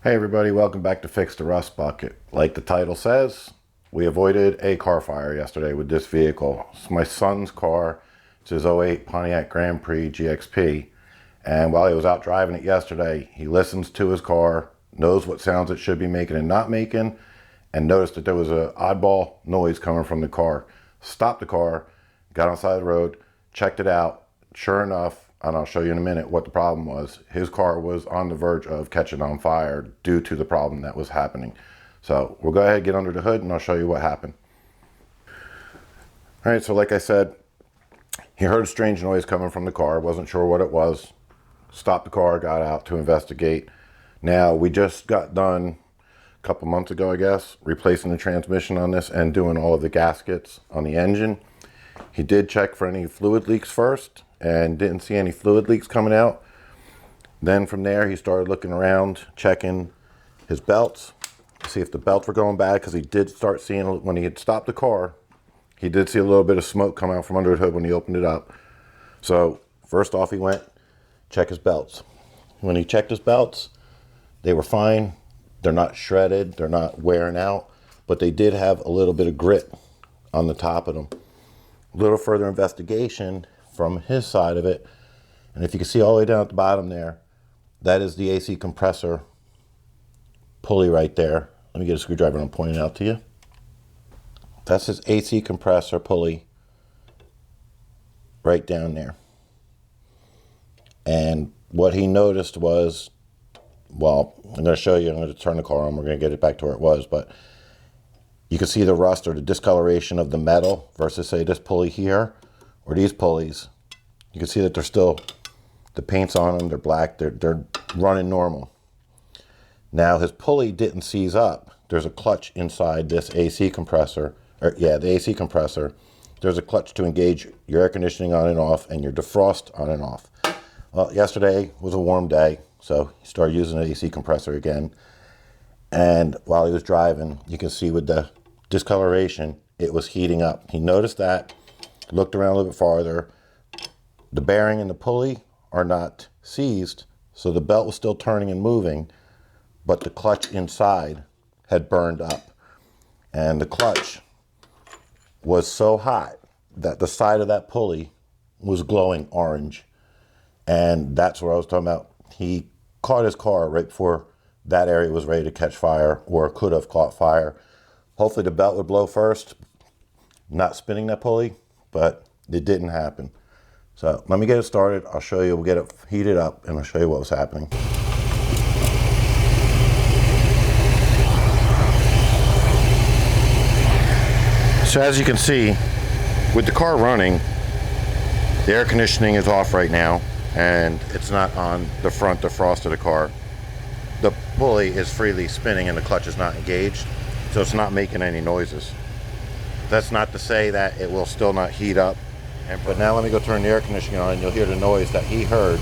Hey everybody, welcome back to Fix the Rust Bucket. Like the title says, we avoided a car fire yesterday with this vehicle. It's my son's car. It's his '08 Pontiac Grand Prix GXP. And while he was out driving it yesterday, he listens to his car, knows what sounds it should be making and not making, and noticed that there was an oddball noise coming from the car. Stopped the car, got on the side of the road, checked it out. Sure enough, and I'll show you in a minute what the problem was. His car was on the verge of catching on fire due to the problem that was happening. So we'll go ahead and get under the hood and I'll show you what happened. All right, so like I said, he heard a strange noise coming from the car, wasn't sure what it was. Stopped the car, got out to investigate. Now, we just got done a couple months ago, I guess, replacing the transmission on this and doing all of the gaskets on the engine. He did check for any fluid leaks first and didn't see any fluid leaks coming out. Then from there, he started looking around, checking his belts to see if the belts were going bad, because he did start seeing, when he had stopped the car, he did see a little bit of smoke come out from under the hood when he opened it up. So first off, he went, check his belts. When he checked his belts, they were fine. They're not shredded, they're not wearing out, but they did have a little bit of grit on the top of them. A little further investigation from his side of it, and if you can see all the way down at the bottom there, that is the AC compressor pulley right there. Let me get a screwdriver and I'll point it out to you. That's his AC compressor pulley right down there. And what he noticed was, well, I'm going to show you, I'm going to turn the car on, we're going to get it back to where it was, but you can see the rust or the discoloration of the metal versus, say, this pulley here or these pulleys. You can see that they're still, the paint's on them, they're black, they're running normal. Now, his pulley didn't seize up. There's a clutch inside this AC compressor, the AC compressor. There's a clutch to engage your air conditioning on and off and your defrost on and off. Well, yesterday was a warm day, so he started using the AC compressor again. And while he was driving, you can see with the discoloration, it was heating up. He noticed that, looked around a little bit farther. The bearing and the pulley are not seized, so the belt was still turning and moving, but the clutch inside had burned up. And the clutch was so hot that the side of that pulley was glowing orange. And that's what I was talking about. He caught his car right before that area was ready to catch fire, or could have caught fire. Hopefully the belt would blow first, not spinning that pulley, but it didn't happen. So let me get it started. I'll show you, we'll get it heated up and I'll show you what was happening. So as you can see, with the car running, the air conditioning is off right now and it's not on the front defrost of the car. The pulley is freely spinning and the clutch is not engaged, so it's not making any noises. That's not to say that it will still not heat up. But now let me go turn the air conditioning on and you'll hear the noise that he heard,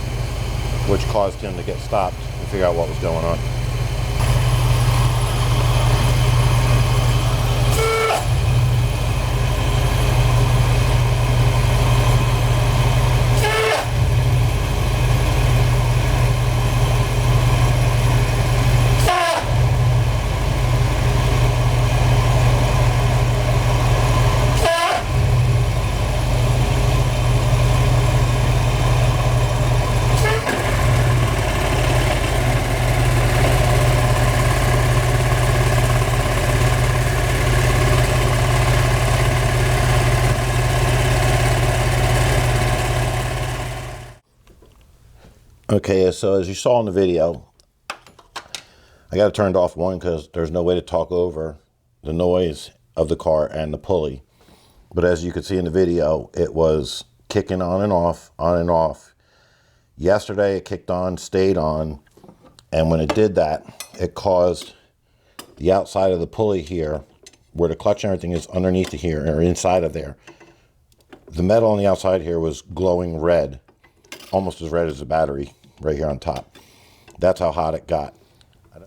which caused him to get stopped and figure out what was going on. Okay, so as you saw in the video, I got it turned off, one, because there's no way to talk over the noise of the car and the pulley. But as you could see in the video, it was kicking on and off, on and off. Yesterday it kicked on, stayed on, and when it did that, it caused the outside of the pulley here, where the clutch and everything is underneath of here, or inside of there. The metal on the outside here was glowing red, almost as red as the battery right here on top. That's how hot it got. I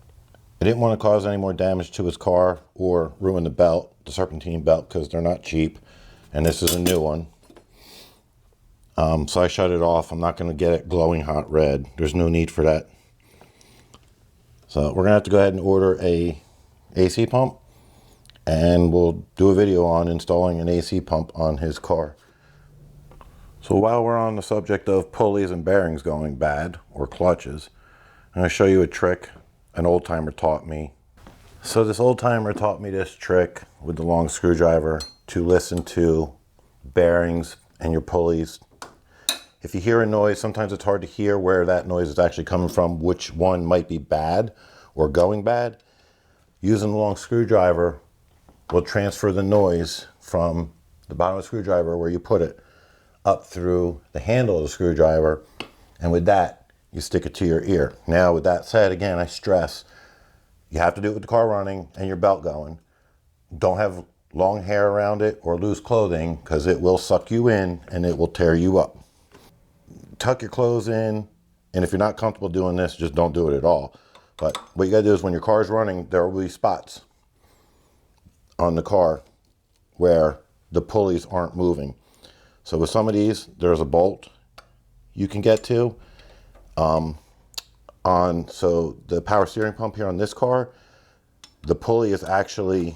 didn't want to cause any more damage to his car or ruin the belt, the serpentine belt, because they're not cheap, and this is a new one. So I shut it off. I'm not going to get it glowing hot red. There's no need for that. So we're gonna have to go ahead and order a AC pump, and we'll do a video on installing an AC pump on his car. So while we're on the subject of pulleys and bearings going bad, or clutches, I'm gonna show you a trick an old timer taught me. So this old timer taught me this trick with the long screwdriver to listen to bearings and your pulleys. If you hear a noise, sometimes it's hard to hear where that noise is actually coming from, which one might be bad or going bad. Using the long screwdriver will transfer the noise from the bottom of the screwdriver where you put it up through the handle of the screwdriver, and with that you stick it to your ear. Now with that said, again, I stress you have to do it with the car running and your belt going. Don't have long hair around it or loose clothing, because it will suck you in and it will tear you up. Tuck your clothes in, and if you're not comfortable doing this, just don't do it at all. But what you gotta do is when your car is running, there will be spots on the car where the pulleys aren't moving. So with some of these, there's a bolt you can get to. So the power steering pump here on this car, the pulley is actually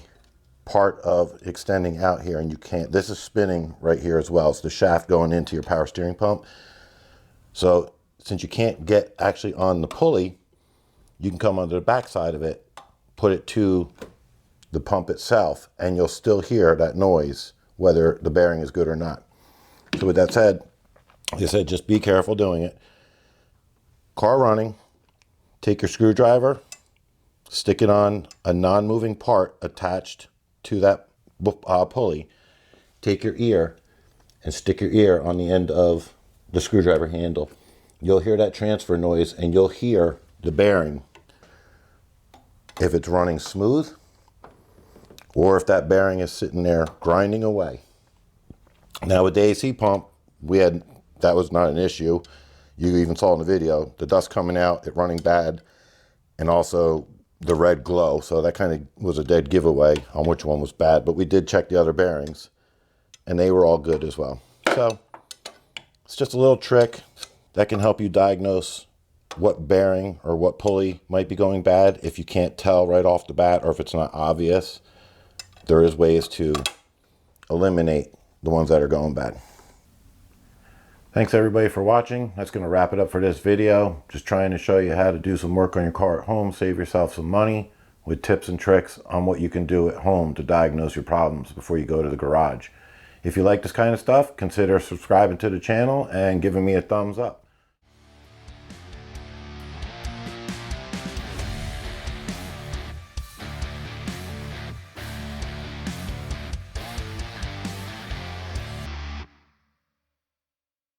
part of extending out here, and you can't, this is spinning right here as well. It's the shaft going into your power steering pump. So since you can't get actually on the pulley, you can come under the back side of it, put it to the pump itself, and you'll still hear that noise whether the bearing is good or not. So with that said, like I said, just be careful doing it. Car running, take your screwdriver, stick it on a non-moving part attached to that pulley. Take your ear and stick your ear on the end of the screwdriver handle. You'll hear that transfer noise, and you'll hear the bearing if it's running smooth or if that bearing is sitting there grinding away. Now with the AC pump, that was not an issue. You even saw in the video, the dust coming out, it running bad, and also the red glow. So that kind of was a dead giveaway on which one was bad, but we did check the other bearings and they were all good as well. So it's just a little trick that can help you diagnose what bearing or what pulley might be going bad. If you can't tell right off the bat, or if it's not obvious, there is ways to eliminate the ones that are going bad. Thanks everybody for watching. That's going to wrap it up for this video. Just trying to show you how to do some work on your car at home, save yourself some money with tips and tricks on what you can do at home to diagnose your problems before you go to the garage. If you like this kind of stuff, consider subscribing to the channel and giving me a thumbs up.